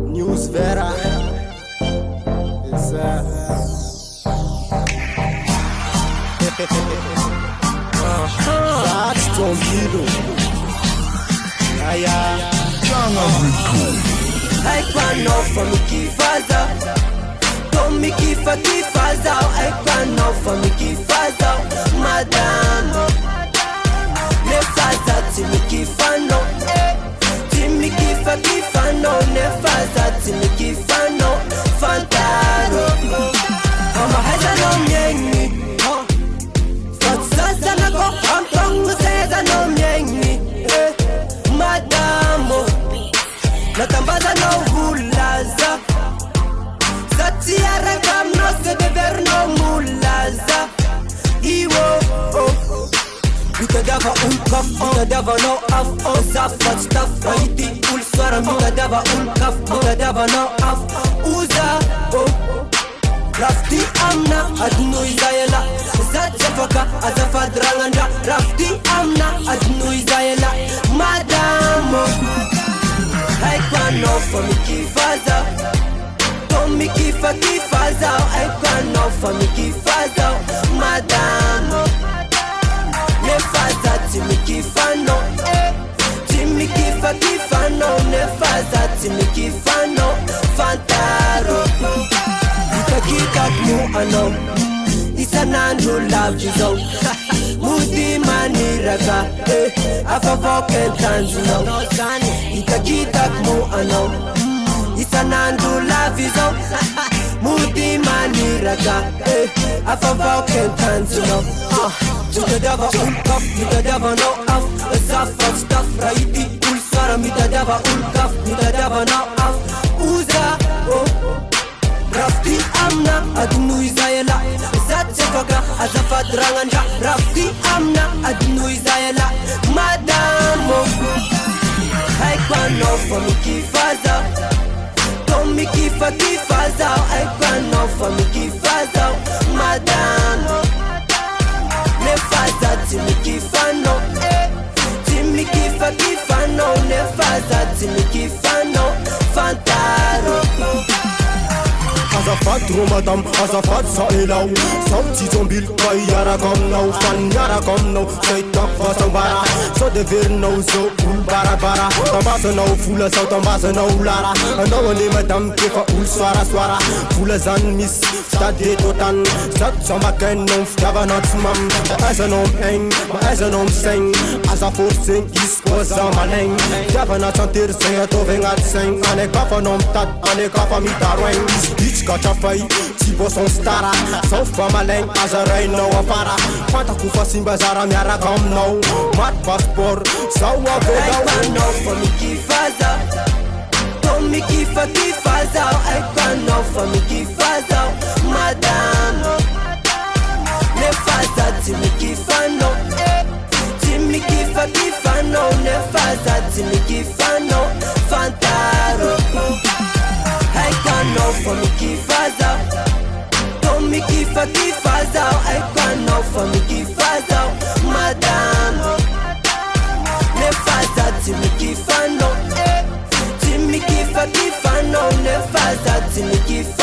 News Vera. It's that's jombilo. Haikuano fa mikifaza to mikifa kifaza haikuano fa mikifaza madame nefaza timikifano timikifa kifano nefaza timikifano fantaro ama heza no myengi fatsaza nako amtongu seza no myengi madamo natambaza no hulaza Zatiara kamnose de verno mulaza Iwo Mitadava kaf, mitadava no af Zafat staf, raiti ulswara Mitadava kaf, mitadava no af Uza Rafti amna adnu izayela Zatjafaka azafad ranganda Rafti amna adnu izayela Madamo Haikuano fa mikifaza To mikifa kifaza Haikuano fa mikifaza Madamo Nefaza timikifano Timikifa kifano Nefaza timikifano Fantaro Itakita mu ano Isanandu love you so Mudi maniraga Afavoken tanzuno Itakita mu ano Isanandu love you so Mudi maniraga Afavoken tanzuno Mitadava kaf, mitadava no af Zafat staf, raiti ulsara Mitadava kaf, mitadava no af Uza, Rafti amna adnu izayela Zatjafaka azafat ranganda Rafti amna adnu izayela Madamo Haikuano fa mikifaza To mikifa kifaza Haikuano fa mikifaza Madamo Nefaza timikifano Timikifa kifano Nefaza timikifano Fantaro Azafat romadam, azafat sa'ilaw Sauti zombil kay yara kamnaw Fan yara kamnaw Say takfa sambara So de vernaw so ul bara Tambasa naw fula saw tambasa naw lara Naw ni madam kefa ul swara Fula zan mis stade totan Zat samaken nom fdava natsmam Asa nom eng, asa nom seng Asa forcing is koza maleng Dava natsantir seng ato vengat seng Ane kafa nom tat, ane kafa mitarweng Bitch kachafay, tibo son stara Sauf pa maleng, azaray no afara Fantako fa simba zara miaraka aminao Mat passeport, sao avedaw Haikuano fa mikifaza To mikifa kifaza Haikuano fa mikifaza Madamo Nefaza timikifano Timikifa kifano Nefaza timikifano Fantaro Haikuano fa mikifaza To mikifa kifaza Haikuano fa mikifaza Madamo Nefaza timikifano Timikifa kifano Nefaza timikifano